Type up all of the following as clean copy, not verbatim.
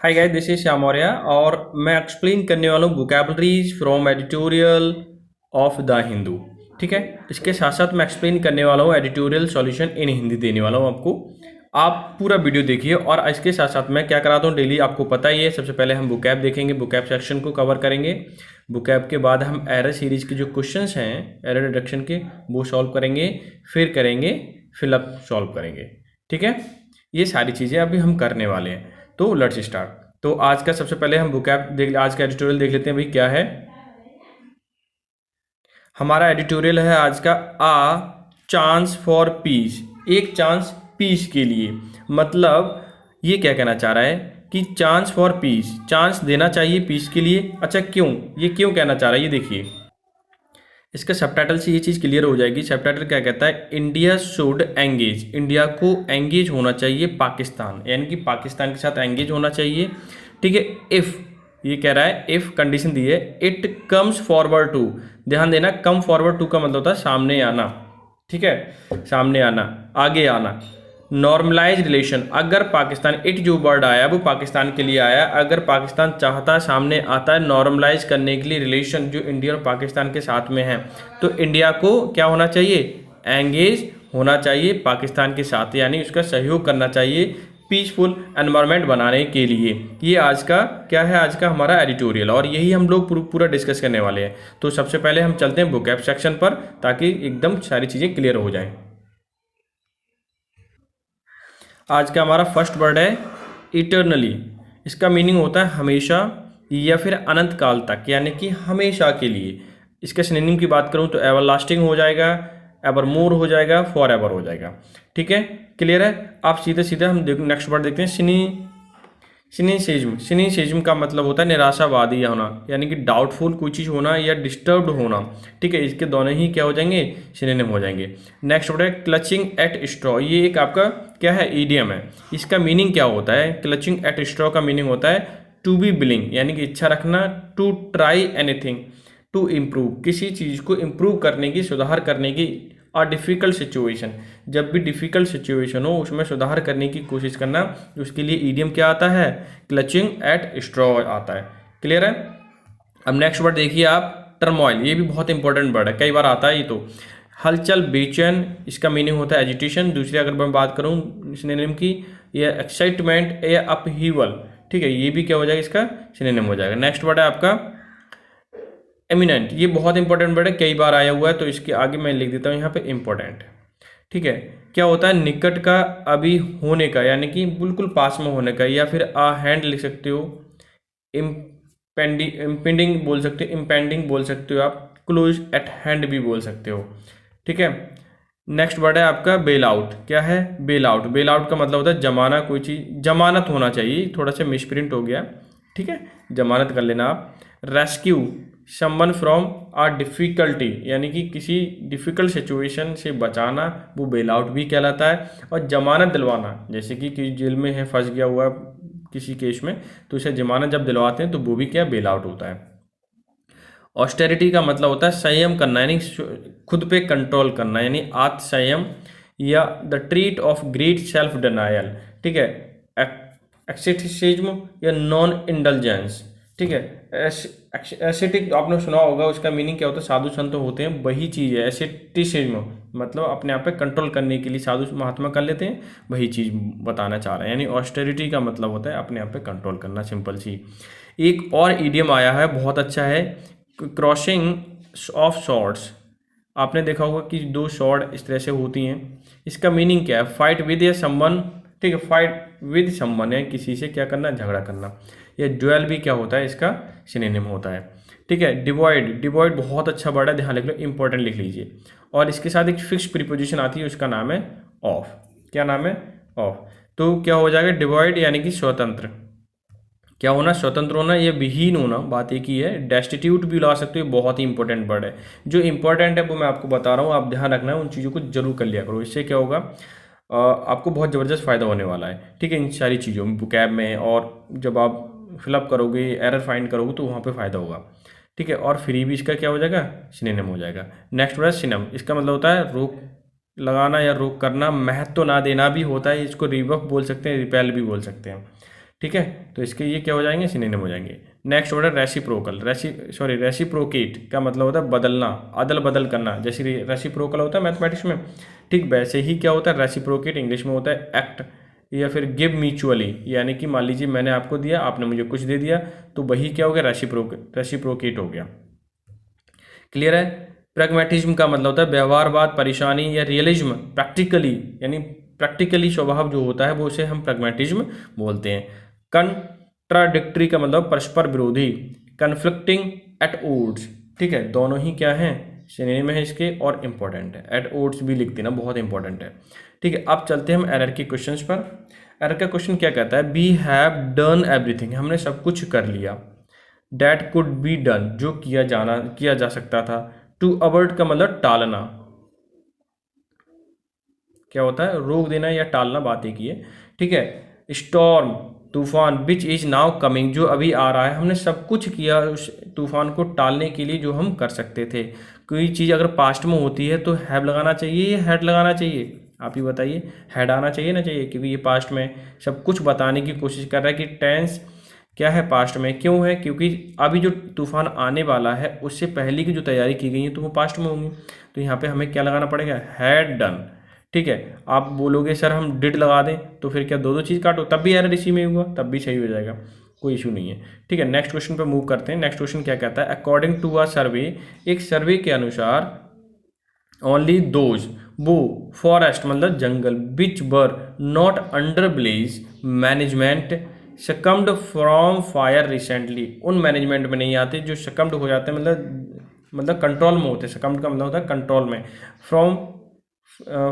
Hi guys, this is Shyam Maurya और मैं explain करने वाला हूँ vocabularies from editorial of the Hindu. ठीक है, इसके साथ साथ मैं एक्सप्लेन करने वाला हूँ एडिटोरियल सॉल्यूशन इन हिंदी देने वाला हूँ आपको। आप पूरा वीडियो देखिए और इसके साथ साथ मैं क्या कराता हूँ डेली, आपको पता ही है। सबसे पहले हम वोकैब देखेंगे, वोकैब सेक्शन को कवर करेंगे। वोकैब के बाद हम एरर सीरीज के जो क्वेश्चंस हैं एरर डिडक्शन के, वो सॉल्व करेंगे। फिर करेंगे फिलअप सॉल्व करेंगे। ठीक है, ये सारी चीज़ें अभी हम करने वाले हैं। तो लेट्स स्टार्ट। तो आज का सबसे पहले हम वोकैब देख, आज का एडिटोरियल देख लेते हैं भाई क्या है। हमारा एडिटोरियल है आज का आ चांस फॉर पीस, एक चांस पीस के लिए। मतलब ये क्या कहना चाह रहा है कि चांस फॉर पीस, चांस देना चाहिए पीस के लिए। अच्छा क्यों, ये क्यों कहना चाह रहा है ये देखिए। इसका सबटाइटल से ये चीज़ क्लियर हो जाएगी। सबटाइटल क्या कहता है, इंडिया शुड एंगेज, इंडिया को एंगेज होना चाहिए पाकिस्तान, यानी कि पाकिस्तान के साथ एंगेज होना चाहिए। ठीक है, इफ़ ये कह रहा है, इफ़ कंडीशन दी है, इट कम्स फॉरवर्ड टू। ध्यान देना, कम फॉरवर्ड टू का मतलब होता है सामने आना। ठीक है, सामने आना, आगे आना। नॉर्मलाइज रिलेशन, अगर पाकिस्तान, इट जो वर्ड आया वो पाकिस्तान के लिए आया। अगर पाकिस्तान चाहता है, सामने आता है नॉर्मलाइज करने के लिए रिलेशन जो इंडिया और पाकिस्तान के साथ में है, तो इंडिया को क्या होना चाहिए, एंगेज होना चाहिए पाकिस्तान के साथ, यानी उसका सहयोग करना चाहिए पीसफुल एनवायरनमेंट बनाने के लिए। ये आज का क्या है, आज का हमारा एडिटोरियल, और यही हम लोग पूरा डिस्कस करने वाले हैं। तो सबसे पहले हम चलते हैं वोकैब सेक्शन पर, ताकि एकदम सारी चीज़ें क्लियर हो जाएं। आज का हमारा फर्स्ट वर्ड है इटर्नली। इसका मीनिंग होता है हमेशा या फिर अनंत काल तक, यानी कि हमेशा के लिए। इसके सिनोनिम की बात करूं तो एवरलास्टिंग हो जाएगा, एवरमोर हो जाएगा, फॉर एवर हो जाएगा। ठीक है, क्लियर है। आप सीधे सीधे हम नेक्स्ट वर्ड देखते हैं, सिनिसिज्म। सिनिसिज्म का मतलब होता है निराशावादी होना, यानी कि डाउटफुल कोई चीज़ होना या डिस्टर्ब्ड होना। ठीक है, इसके दोनों ही क्या हो जाएंगे, सिनोनिम हो जाएंगे। नेक्स्ट वर्ड है क्लचिंग एट स्ट्रॉ। ये एक आपका क्या है, ईडियम है। इसका मीनिंग क्या होता है, क्लचिंग एट स्ट्रॉ का मीनिंग होता है टू बी बिलिंग, यानी कि इच्छा रखना, to try anything, to improve, किसी चीज़ को इम्प्रूव करने की, सुधार करने की। और डिफ़िकल्ट सिचुएशन, जब भी डिफ़िकल्ट सिचुएशन हो उसमें सुधार करने की कोशिश करना, उसके लिए ईडियम क्या आता है, क्लचिंग एट स्ट्रॉ आता है। क्लियर है। अब नेक्स्ट वर्ड देखिए आप, टर्मोइल। ये भी बहुत इंपॉर्टेंट वर्ड है, कई बार आता है ये तो। हलचल, बेचैन, इसका मीनिंग होता है एजिटेशन। दूसरी अगर मैं बात करूँ सिनोनिम की, या एक्साइटमेंट या अपहीवल। ठीक है, ये भी क्या हो जाएगा, इसका सिनोनिम हो जाएगा। नेक्स्ट वर्ड है आपका एमिनेंट। ये बहुत इंपॉर्टेंट वर्ड है, कई बार आया हुआ है, तो इसके आगे मैं लिख देता हूँ यहाँ पे इम्पोर्टेंट। ठीक है, क्या होता है, निकट का, अभी होने का, यानी कि बिल्कुल पास में होने का, या फिर आ हैंड लिख सकते हो, इम्पेंडिंग बोल सकते हो, इम्पेंडिंग बोल सकते हो आप, क्लोज एट हैंड भी बोल सकते हो। ठीक है, नेक्स्ट वर्ड है आपका बेल आउट। क्या है, बेल आउट। बेल आउट का मतलब होता है जमाना, कोई चीज़ जमानत होना चाहिए, थोड़ा सा मिसप्रिंट हो गया। ठीक है, जमानत कर लेना आप। Rescue someone from a difficulty, यानी कि किसी डिफ़िकल्ट सिचुएशन से बचाना, वो बेल आउट भी कहलाता है। और जमानत दिलवाना, जैसे कि किसी जेल में है, फंस गया हुआ किसी केस में, तो उसे जमानत जब दिलवाते हैं तो वो भी क्या, बेल आउट होता है। ऑस्टेरिटी का मतलब होता है संयम करना, यानी खुद पे कंट्रोल करना, यानी आत्म संयम, या the treat of great self denial. ठीक है, एक्सेटिसिज्म या नॉन इंडल्जेंस। ठीक है, एसेटिक आपने सुना होगा, उसका मीनिंग क्या होता है, साधु संत होते हैं, वही चीज़ है एसेटिसिज्म। मतलब अपने आप पे कंट्रोल करने के लिए साधु महात्मा कर लेते हैं, वही चीज़ बताना चाह रहे हैं। यानी ऑस्टेरिटी का मतलब होता है अपने आप पे कंट्रोल करना, सिंपल सी। एक और ईडियम आया है, बहुत अच्छा है, क्रॉसिंग ऑफ सॉर्ड्स। आपने देखा होगा कि दो सॉर्ड इस तरह से होती हैं। इसका मीनिंग क्या है, फाइट विद या समवन। ठीक है, फाइट विद समवन है किसी से क्या करना, झगड़ा करना। या ड्यूअल भी क्या होता है, इसका सिनोनिम होता है। ठीक है, डिवॉइड। डिवॉइड बहुत अच्छा वर्ड है, ध्यान लिख लो, इंपॉर्टेंट लिख लीजिए। और इसके साथ एक फिक्स प्रीपोजिशन आती है, उसका नाम है ऑफ। क्या नाम है, ऑफ। तो क्या हो जाएगा, डिवॉइड यानी कि स्वतंत्र। क्या होना, स्वतंत्र होना या विहीन होना, बात एक ही है। डेस्टिट्यूट भी ला सकते हो, बहुत ही इंपॉर्टेंट वर्ड है। जो इंपॉर्टेंट है वो मैं आपको बता रहा हूँ, आप ध्यान रखना है, उन चीज़ों को जरूर कर लिया करो। इससे क्या होगा, आपको बहुत ज़बरदस्त फ़ायदा होने वाला है। ठीक है, इन सारी चीज़ों में, बुकैब में, और जब आप फिलअप करोगे, एरर फाइंड करोगे, तो वहाँ पे फ़ायदा होगा। ठीक है, और फ्री भी इसका क्या हो जाएगा, सिनोनिम हो जाएगा। Next word synonym. इसका मतलब होता है रोक लगाना या रोक करना, महत्व ना देना भी होता है, इसको रिबफ बोल सकते हैं, रिपेल भी बोल सकते हैं। ठीक है, तो इसके ये क्या हो जाएंगे, सिनोनिम हो जाएंगे। नेक्स्ट वर्ड है रेसिप्रोकल। रेसिप्रोकेट का मतलब होता है बदलना, अदल बदल करना। जैसे रेसिप्रोकल होता है मैथमेटिक्स में, ठीक वैसे ही क्या होता है रेसिप्रोकेट इंग्लिश में होता है एक्ट या फिर गिव म्यूचुअली, यानी कि मान लीजिए मैंने आपको दिया, आपने मुझे कुछ दे दिया, तो वही क्या हो गया, रेसिप्रोकेट हो गया। क्लियर है। प्रैग्मेटिज्म का मतलब होता है व्यवहारवाद, परेशानी या रियलिज्म, प्रैक्टिकली यानी प्रैक्टिकली स्वभाव जो होता है वो उसे हम प्रैग्मेटिज्म बोलते हैं। कंट्राडिक्टरी का मतलब परस्पर विरोधी, कन्फ्लिक्टिंग, एट ओड्स, ठीक है, दोनों ही क्या हैं, सिनोनिम है इसके और इंपॉर्टेंट है। एट ओड्स भी लिख देना, बहुत इंपॉर्टेंट है। ठीक है, अब चलते हैं हम एरर के क्वेश्चंस पर। एरर का क्वेश्चन क्या कहता है, वी हैव डन एवरीथिंग, हमने सब कुछ कर लिया। डैट कुड बी डन, जो किया जा सकता था। टू अवॉइड का मतलब टालना, क्या होता है, रोक देना या टालना, बात एक ही है। ठीक है, स्टॉर्म, तूफान, विच इज नाउ कमिंग, जो अभी आ रहा है। हमने सब कुछ किया उस तूफान को टालने के लिए जो हम कर सकते थे। कोई चीज़ अगर पास्ट में होती है तो हैव लगाना चाहिए या हैड लगाना चाहिए, आप ही बताइए। हैड आना चाहिए ना चाहिए, क्योंकि ये पास्ट में सब कुछ बताने की कोशिश कर रहा है कि टेंस क्या है, पास्ट में। क्यों है, क्योंकि अभी जो तूफान आने वाला है उससे पहले की जो तैयारी की गई है तो वो पास्ट में होंगी। तो यहाँ पे हमें क्या लगाना पड़ेगा, हैड डन। ठीक है, आप बोलोगे सर हम डिड लगा दें, तो फिर क्या दो दो चीज़ काटो, तब भी एरर इसी में हुआ, तब भी सही हो जाएगा, कोई इशू नहीं है। ठीक है, नेक्स्ट क्वेश्चन पे मूव करते हैं। नेक्स्ट क्वेश्चन क्या कहता है, अकॉर्डिंग टू अ सर्वे, एक सर्वे के अनुसार ओनली दोज, वो फॉरेस्ट मतलब जंगल, which were not under blaze management succumbed from fire recently, उन मैनेजमेंट में नहीं आते जो सकम्ड हो जाते हैं, मतलब कंट्रोल में होते हैं। सकम्ड का मतलब होता है कंट्रोल में, फ्रॉम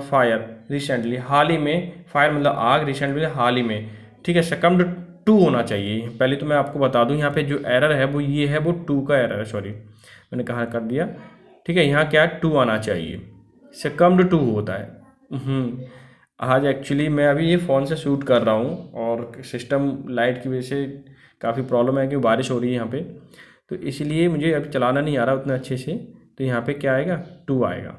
फायर रिसेंटली, हाल ही में, फायर मतलब आग, रिसेंटली हाल ही में। ठीक है, सकम्ड टू होना चाहिए। पहले तो मैं आपको बता दूं यहाँ पे जो एरर है वो ये है, वो टू का एरर है, सॉरी मैंने कहा कर दिया। ठीक है, यहाँ क्या टू आना चाहिए, सकम्ड टू होता है। आज एक्चुअली मैं अभी ये फ़ोन से शूट कर रहा हूँ और सिस्टम लाइट की वजह से काफ़ी प्रॉब्लम है, क्योंकि बारिश हो रही है यहाँ पे, तो इसलिए मुझे अभी चलाना नहीं आ रहा उतना अच्छे से। तो यहाँ पे क्या आएगा, टू आएगा।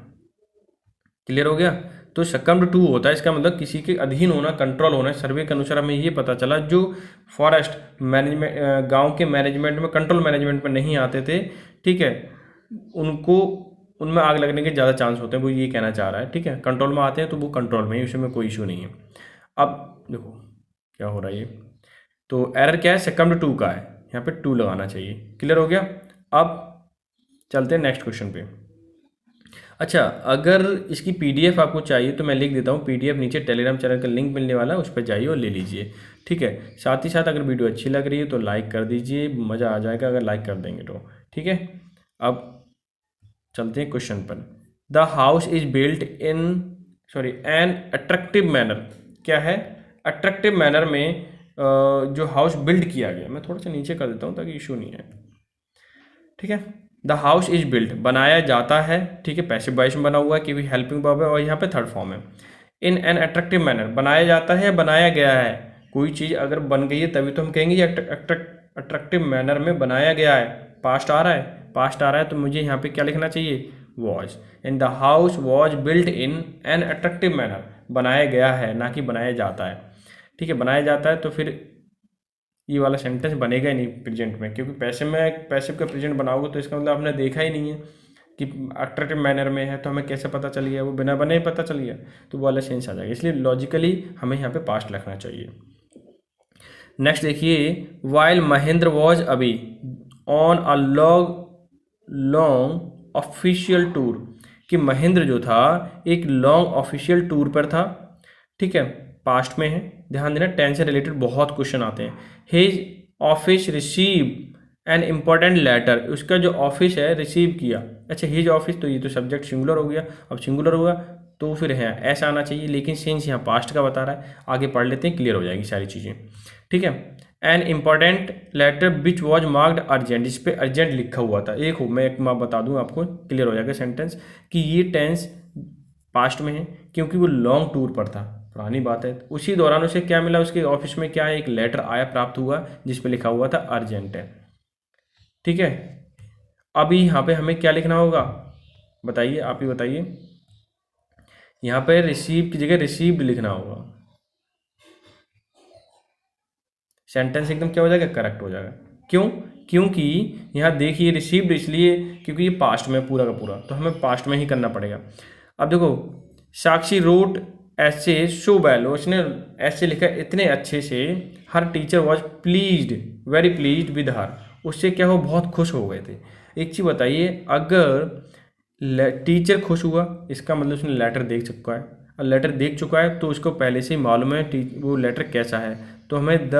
क्लियर हो गया। तो सकम्ड टू होता है, इसका मतलब किसी के अधीन होना, कंट्रोल होना। सर्वे के अनुसार हमें ये पता चला जो फॉरेस्ट मैनेजमेंट, गांव के मैनेजमेंट में, कंट्रोल मैनेजमेंट में नहीं आते थे, ठीक है, उनको, उनमें आग लगने के ज़्यादा चांस होते हैं, वो ये कहना चाह रहा है। ठीक है, कंट्रोल में आते हैं तो वो कंट्रोल में ही, उसमें कोई इशू नहीं है। अब देखो क्या हो रहा है ये, तो एरर क्या है, सकम्ड टू का है, यहाँ पे टू लगाना चाहिए। क्लियर हो गया। अब चलते हैं नेक्स्ट क्वेश्चन पे। अच्छा, अगर इसकी पीडीएफ आपको चाहिए तो मैं लिख देता हूँ, पीडीएफ नीचे टेलीग्राम चैनल का लिंक मिलने वाला है, उस पर जाइए और ले लीजिए। ठीक है, साथ ही साथ अगर वीडियो अच्छी लग रही है तो लाइक कर दीजिए, मज़ा आ जाएगा अगर लाइक कर देंगे तो। ठीक है, अब चलते हैं क्वेश्चन पर। The house is built in, an attractive manner, क्या है, अट्रैक्टिव मैनर में जो हाउस बिल्ड किया गया, मैं थोड़ा सा नीचे कर देता हूँ ताकि इशू नहीं है। ठीक है, द हाउस इज बिल्ट बनाया जाता है, ठीक है, पैसिव वॉइस में बना हुआ है क्योंकि हेल्पिंग वर्ब है और यहाँ पे थर्ड फॉर्म है। इन एन अट्रैक्टिव मैनर, बनाया जाता है, बनाया गया है। कोई चीज़ अगर बन गई है तभी तो हम कहेंगे ये अट्रैक्टिव मैनर में बनाया गया है। पास्ट आ रहा है, पास्ट आ रहा है, तो मुझे यहाँ पे क्या लिखना चाहिए, was. In the house was built in an attractive manner, बनाया गया है ना कि बनाया जाता है। ठीक है, बनाया जाता है तो फिर ये वाला सेंटेंस बनेगा ही नहीं प्रेजेंट में, क्योंकि पैसिव का प्रेजेंट बनाओगे तो इसका मतलब आपने देखा ही नहीं है कि अट्रैक्टिव मैनर में है, तो हमें कैसे पता चल गया, वो बिना बने ही पता चल गया, तो वो वाला सेंस आ जाएगा। इसलिए लॉजिकली हमें यहाँ पे पास्ट लिखना चाहिए। नेक्स्ट देखिए, वाइल महेंद्र वॉज अभी on a long official tour, कि महेंद्र जो था एक लॉन्ग ऑफिशियल टूर पर था। ठीक है, पास्ट में है, ध्यान देना, टेंस से रिलेटेड बहुत क्वेश्चन आते हैं। His office receive an important letter, उसका जो ऑफिस है रिसीव किया। अच्छा, हिज ऑफिस, तो ये तो सब्जेक्ट सिंगुलर हो गया, अब सिंगुलर हुआ तो फिर है ऐसा आना चाहिए, लेकिन सेंस यहाँ पास्ट का बता रहा है। आगे पढ़ लेते हैं, क्लियर हो जाएगी सारी चीज़ें। ठीक है, an important letter which was marked urgent, इस पर अर्जेंट लिखा हुआ था। एक हो, मैं बता दूं आपको, क्लियर हो जाएगा सेंटेंस, कि ये टेंस पास्ट में है क्योंकि वो लॉन्ग टूर पर था, पुरानी बात है। उसी दौरान उसे क्या मिला, उसके ऑफिस में क्या है, एक लेटर आया, प्राप्त हुआ, जिस पे लिखा हुआ था अर्जेंट है। ठीक है, अभी यहाँ पे हमें क्या लिखना होगा, बताइए, आप ही बताइए। यहाँ पे रिसीव की जगह रिसीव्ड लिखना होगा, सेंटेंस एकदम क्या हो जाएगा, करेक्ट हो जाएगा। क्यों? क्योंकि यहाँ देखिए रिसीव्ड इसलिए क्योंकि ये पास्ट में पूरा का पूरा, तो हमें पास्ट में ही करना पड़ेगा। अब देखो, साक्षी रोट ऐसे सो वेल, उसने ऐसे लिखा इतने अच्छे से, हर teacher was pleased, very pleased with her, उससे क्या हो, बहुत खुश हो गए थे। एक चीज़ बताइए, अगर टीचर खुश हुआ इसका मतलब उसने लेटर देख चुका है, और लेटर देख चुका है तो उसको पहले से ही मालूम है वो लेटर कैसा है, तो हमें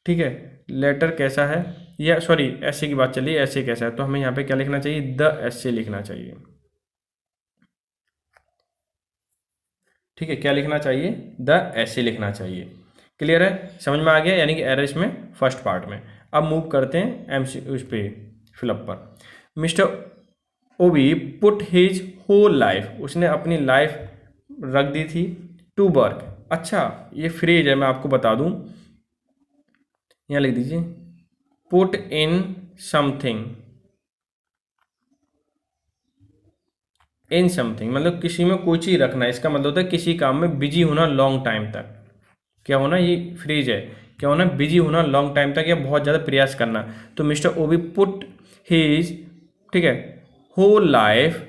ठीक है, लेटर कैसा है, या सॉरी ऐसे की बात चलिए, ऐसे कैसा है, तो हमें यहाँ पे क्या लिखना चाहिए, द ऐसे लिखना चाहिए। ठीक है, क्या लिखना चाहिए, द ऐसे लिखना चाहिए। क्लियर है, समझ में आ गया, यानी कि एरर इसमें फर्स्ट पार्ट में। अब मूव करते हैं एमसी उस पे फिलअप पर। मिस्टर ओबी पुट हिज होल लाइफ, उसने अपनी लाइफ रख दी थी टू वर्क। अच्छा, ये फ्रेज है, मैं आपको बता दूं, यहाँ लिख दीजिए, put in something, in something मतलब किसी में कोई चीज़ रखना, इसका मतलब होता है किसी काम में बिजी होना लॉन्ग टाइम तक। क्या होना, ये फ्रेज है, क्या होना, बिजी होना लॉन्ग टाइम तक या बहुत ज़्यादा प्रयास करना। तो मिस्टर ओबी पुट हिज, ठीक है, होल लाइफ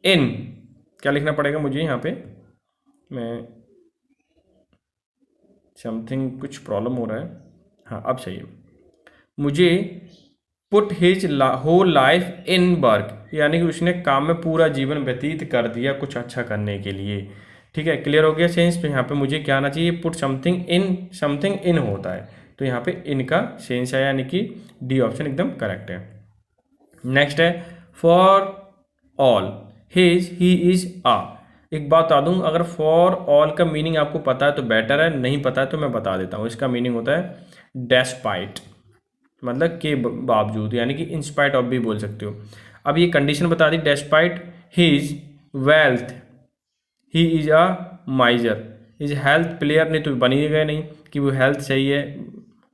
इन, क्या लिखना पड़ेगा मुझे यहाँ पे, मैं समथिंग कुछ प्रॉब्लम हो रहा है, हाँ अब सही है, मुझे put his whole life in work, यानी कि उसने काम में पूरा जीवन व्यतीत कर दिया कुछ अच्छा करने के लिए। ठीक है, क्लियर हो गया सेंस। तो यहाँ पे मुझे क्या आना चाहिए, put something in, something in होता है, तो यहाँ पे इन का सेंस है, यानी कि डी ऑप्शन एकदम करेक्ट है। नेक्स्ट है for all his he is a. एक बात बता दूं, अगर फॉर ऑल का मीनिंग आपको पता है तो बेटर है, नहीं पता है तो मैं बता देता हूँ। इसका मीनिंग होता है डेस्पाइट, मतलब के बावजूद, यानी कि इंस्पाइट ऑफ भी बोल सकते हो। अब ये कंडीशन बता दी, despite his wealth he is a miser, is health player, नहीं तो बन ही गए नहीं कि वो हेल्थ सही है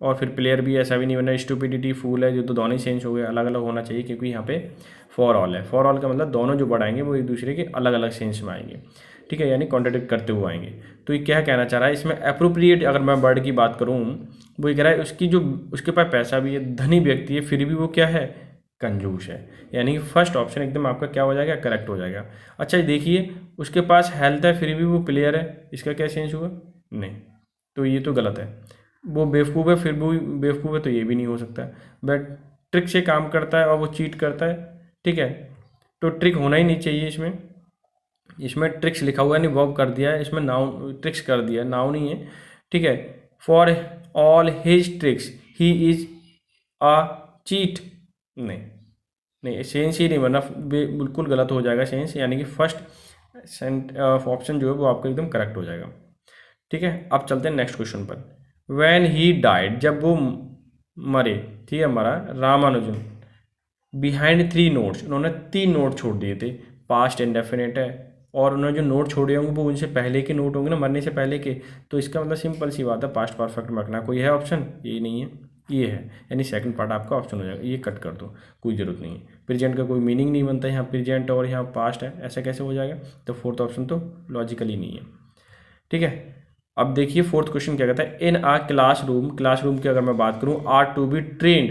और फिर प्लेयर भी, ऐसा भी नहीं बना, स्टूपिडिटी फूल है, जो तो दोनों ही सेंस हो गए, अलग अलग होना चाहिए, क्योंकि यहाँ पे फॉर ऑल है। फॉर ऑल का मतलब दोनों जो बढ़ाएंगे वो एक दूसरे के अलग अलग सेंस में आएंगे, ठीक है, यानी कॉन्ट्रडिक्ट करते हुए आएंगे। तो ये क्या कहना चाह रहा है इसमें, अप्रोप्रिएट अगर मैं वर्ड की बात करूँ, वो ये कह रहा है उसकी जो, उसके पास पैसा भी है, धनी व्यक्ति है, फिर भी वो क्या है, कंजूस है, यानी कि फर्स्ट ऑप्शन एकदम आपका क्या हो जाएगा, करेक्ट हो जाएगा। अच्छा देखिए, उसके पास हेल्थ है फिर भी वो प्लेयर है, इसका क्या सेंस हुआ, नहीं, तो ये तो गलत है। वो बेवकूफ़ है फिर भी बेवकूफ़ है, तो ये भी नहीं हो सकता। बट ट्रिक से काम करता है और वो चीट करता है, ठीक है, तो ट्रिक होना ही नहीं चाहिए इसमें। इसमें ट्रिक्स लिखा हुआ है, नहीं वर्ब कर दिया है, इसमें नाउन ट्रिक्स कर दिया है, नाउन ही है, ठीक है। For all his tricks he is a cheat, नहीं नहीं, सेंस ही नहीं बना, बिल्कुल गलत हो जाएगा सेंस, यानी कि फर्स्ट ऑप्शन जो है वो आपका एकदम करेक्ट हो जाएगा। ठीक है, अब चलते हैं नेक्स्ट क्वेश्चन पर। व्हेन ही डाइड, जब वो मरे, ठीक है, मरा, रामानुजन बिहाइंड 3 नोट्स, उन्होंने 3 नोट छोड़ दिए थे, पास्ट इंडेफिनेट है, और उन्होंने जो नोट छोड़े होंगे वो उनसे पहले के नोट होंगे ना, मरने से पहले के, तो इसका मतलब सिंपल सी बात है, पास्ट परफेक्ट में रखना। कोई है ऑप्शन, ये नहीं है, ये है, यानी सेकंड पार्ट आपका ऑप्शन हो जाएगा, ये कट कर दो, कोई ज़रूरत नहीं है। प्रेजेंट का कोई मीनिंग नहीं बनता, यहाँ प्रेजेंट और यहाँ पास्ट है, ऐसा कैसे हो जाएगा, तो फोर्थ ऑप्शन तो लॉजिकली नहीं है। ठीक है, अब देखिए फोर्थ क्वेश्चन क्या कहता है, इन आ क्लासरूम, क्लासरूम की अगर मैं बात करूँ, are to be trained,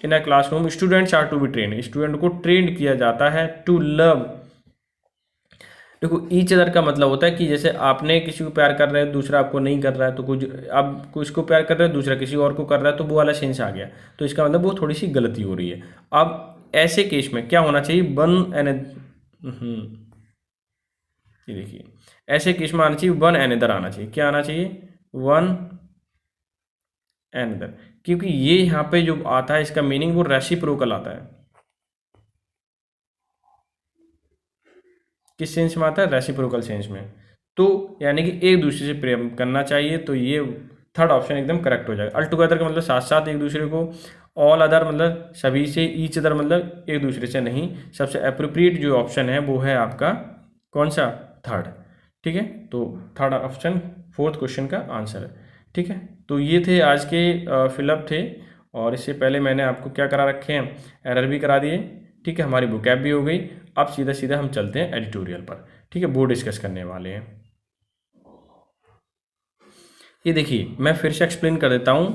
in a classroom students are to be trained, student को ट्रेंड किया जाता है टू लव। देखो ईच अदर का मतलब होता है कि जैसे आपने किसी को प्यार कर रहे हैं, दूसरा आपको नहीं कर रहा है, तो कुछ आप इसको प्यार कर रहे हो, दूसरा किसी और को कर रहा है, तो वो वाला सेंस आ गया, तो इसका मतलब वो थोड़ी सी गलती हो रही है। अब ऐसे केस में क्या होना चाहिए, वन एन, ये देखिए, ऐसे केस में आना चाहिए वन एनदर आना चाहिए, क्या आना चाहिए, वन एनदर, क्योंकि ये यहाँ पे जो आता है इसका मीनिंग वो रेसिप्रोकल आता है। किस सेंस में आता है, रेसिप्रोकल सेंस में, तो यानी कि एक दूसरे से प्रेम करना चाहिए, तो ये थर्ड ऑप्शन एकदम करेक्ट हो जाएगा। अल टुगेदर का मतलब साथ साथ एक दूसरे को, ऑल अदर मतलब सभी से, ईच अदर मतलब एक दूसरे से नहीं, सबसे अप्रोप्रिएट जो ऑप्शन है वो है आपका कौन सा, थर्ड। ठीक है, तो थर्ड ऑप्शन फोर्थ क्वेश्चन का आंसर है। ठीक है, तो ये थे आज के फिलअप थे, और इससे पहले मैंने आपको क्या करा रखे हैं, एरर भी करा दिए। ठीक है, हमारी बुकैब भी हो गई। अब सीधा सीधा हम चलते हैं एडिटोरियल पर। ठीक है, वो डिस्कस करने वाले हैं। ये देखिए मैं फिर से एक्सप्लेन कर देता हूँ।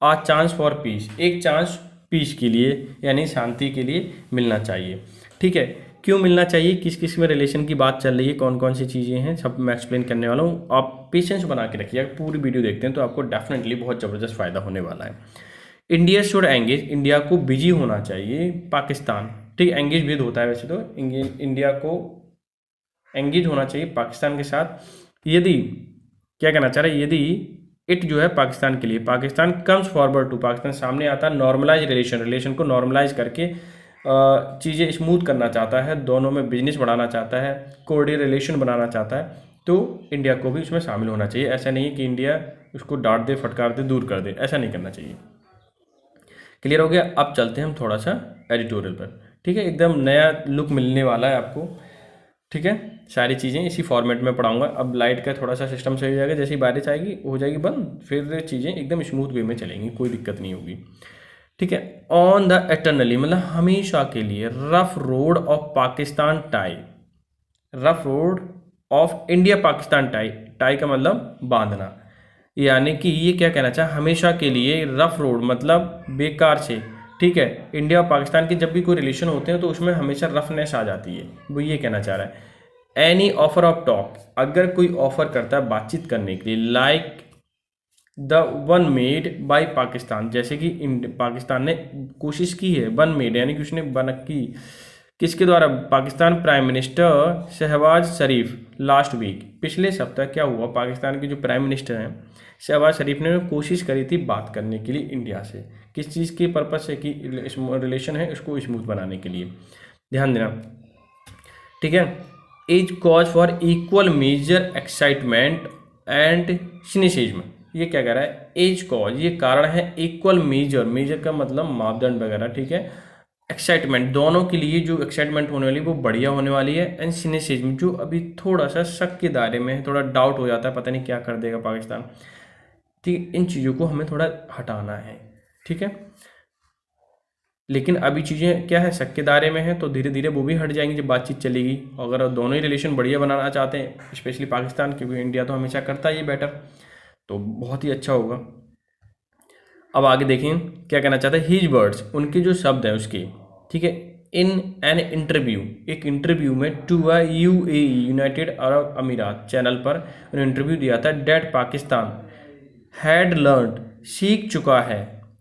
आ चांस फॉर पीस, एक चांस पीस के लिए यानी शांति के लिए मिलना चाहिए। ठीक है, क्यों मिलना चाहिए, किस किस में रिलेशन की बात चल रही है, कौन कौन सी चीज़ें हैं, सब मैं एक्सप्लेन करने वाला हूँ। आप पेशेंस बना के रखिए, पूरी वीडियो देखते हैं तो आपको डेफिनेटली बहुत ज़बरदस्त फ़ायदा होने वाला है। इंडिया शुड एंगेज, इंडिया को बिजी होना चाहिए पाकिस्तान। ठीक, एंगेज भी होता है वैसे तो, इंडिया को एंगेज होना चाहिए पाकिस्तान के साथ। यदि, क्या कहना चाह रहा है, यदि इट जो है पाकिस्तान के लिए, Pakistan comes forward to, Pakistan सामने आता है नॉर्मलाइज रिलेशन को नॉर्मलाइज करके चीज़ें स्मूथ करना चाहता है, दोनों में बिजनेस बढ़ाना चाहता है, कोऑर्डिनेट रिलेशन बनाना चाहता है, तो इंडिया को भी उसमें शामिल होना चाहिए। ऐसा नहीं है कि इंडिया उसको डांट दे, फटकार दे, दूर कर दे, ऐसा नहीं करना चाहिए। क्लियर हो गया। अब चलते हैं हम थोड़ा सा एडिटोरियल पर। ठीक है, एकदम नया लुक मिलने वाला है आपको। ठीक है, सारी चीज़ें इसी फॉर्मेट में पढ़ाऊंगा। अब लाइट का थोड़ा सा सिस्टम सही हो जाएगा, जैसे ही बारिश आएगी हो जाएगी बंद, फिर चीज़ें एकदम स्मूथ वे में चलेंगी, कोई दिक्कत नहीं होगी। ठीक है, ऑन द एटर्नली मतलब हमेशा के लिए, rough road of Pakistan tie, rough road of India Pakistan tie, tie का मतलब बांधना, यानी कि ये क्या कहना चाहे, हमेशा के लिए रफ रोड मतलब बेकार से। ठीक है, इंडिया और पाकिस्तान के जब भी कोई रिलेशन होते हैं तो उसमें हमेशा रफनेस आ जाती है, वो ये कहना चाह रहा है। एनी ऑफर ऑफ टॉक, अगर कोई ऑफर करता है बातचीत करने के लिए, like the one made by Pakistan, जैसे कि पाकिस्तान ने कोशिश की है, वन मेड यानी कि उसने बन की, किसके द्वारा, पाकिस्तान प्राइम मिनिस्टर शहबाज शरीफ लास्ट वीक, पिछले सप्ताह क्या हुआ, पाकिस्तान के जो प्राइम मिनिस्टर हैं शहबाज शरीफ ने कोशिश करी थी बात करने के लिए इंडिया से, किस चीज़ के पर्पज से, कि रिलेशन है उसको स्मूथ बनाने के लिए, ध्यान देना। ठीक है, as cause for equal measure excitement and cynicism, ये क्या कह रहा है, एज कॉज ये कारण है, इक्वल मेजर, मेजर का मतलब मापदंड वगैरह। ठीक है, एक्साइटमेंट दोनों के लिए जो एक्साइटमेंट होने वाली है वो बढ़िया होने वाली है, एंड सिनिसिज्म जो अभी थोड़ा सा शक के दायरे में है, थोड़ा डाउट हो जाता है, पता नहीं क्या कर देगा पाकिस्तान। ठीक, इन चीज़ों को हमें थोड़ा हटाना है। ठीक है, लेकिन अभी चीज़ें क्या है, शक के दायरे में है, तो धीरे धीरे वो भी हट जाएंगी जब बातचीत चलेगी। अगर दोनों ही रिलेशन बढ़िया बनाना चाहते हैं, स्पेशली पाकिस्तान, क्योंकि इंडिया तो हमेशा करता है ये बेटर, तो बहुत ही अच्छा होगा। अब आगे देखें क्या कहना चाहते हैं, हीज वर्ड्स, उनके जो शब्द हैं उसके। ठीक है, इन एन इंटरव्यू, एक इंटरव्यू में टू UAE यूनाइटेड अरब अमीरात चैनल पर उन्होंने इंटरव्यू दिया था, डेट पाकिस्तान हैड लर्नड, सीख चुका है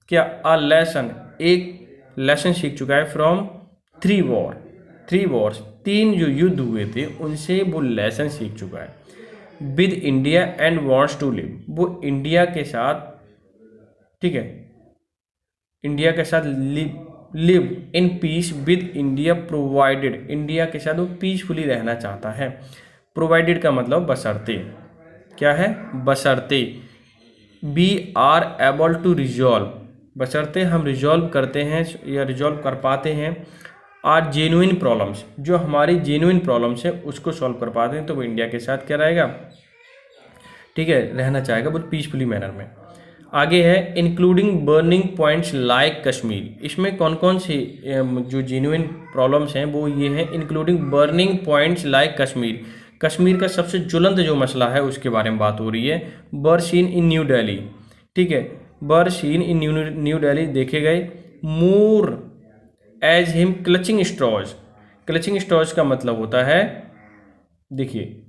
क्या, अ लेसन, एक लेसन सीख चुका है, फ्रॉम 3 वॉर, 3 वॉर्स, 3 जो युद्ध हुए थे उनसे वो लेसन सीख चुका है, with India and wants to live, वो इंडिया के साथ, ठीक है, इंडिया के साथ live in peace with India, provided, India के साथ वो पीसफुली रहना चाहता है। प्रोवाइडेड का मतलब बशर्ते, क्या है, बशर्ते, we are able to resolve, बशर्ते हम रिजॉल्व करते हैं या रिजॉल्व कर पाते हैं, आर जेन्युइन प्रॉब्लम्स, जो हमारी जेन्युइन प्रॉब्लम्स है उसको सॉल्व कर पाते हैं, तो वो इंडिया के साथ क्या रहेगा, ठीक है, रहना चाहेगा बहुत पीसफुली मैनर में। आगे है including burning points like Kashmir, इसमें कौन कौन सी जो जेन्युइन प्रॉब्लम्स हैं वो ये हैं, including burning points like Kashmir, Kashmir का सबसे ज्वलंत जो मसला है उसके बारे में बात हो रही है, बर सीन इन न्यू दिल्ली। ठीक है, बर सीन इन न्यू दिल्ली देखे गए, more as him clutching straws, clutching straws का मतलब होता है, देखिए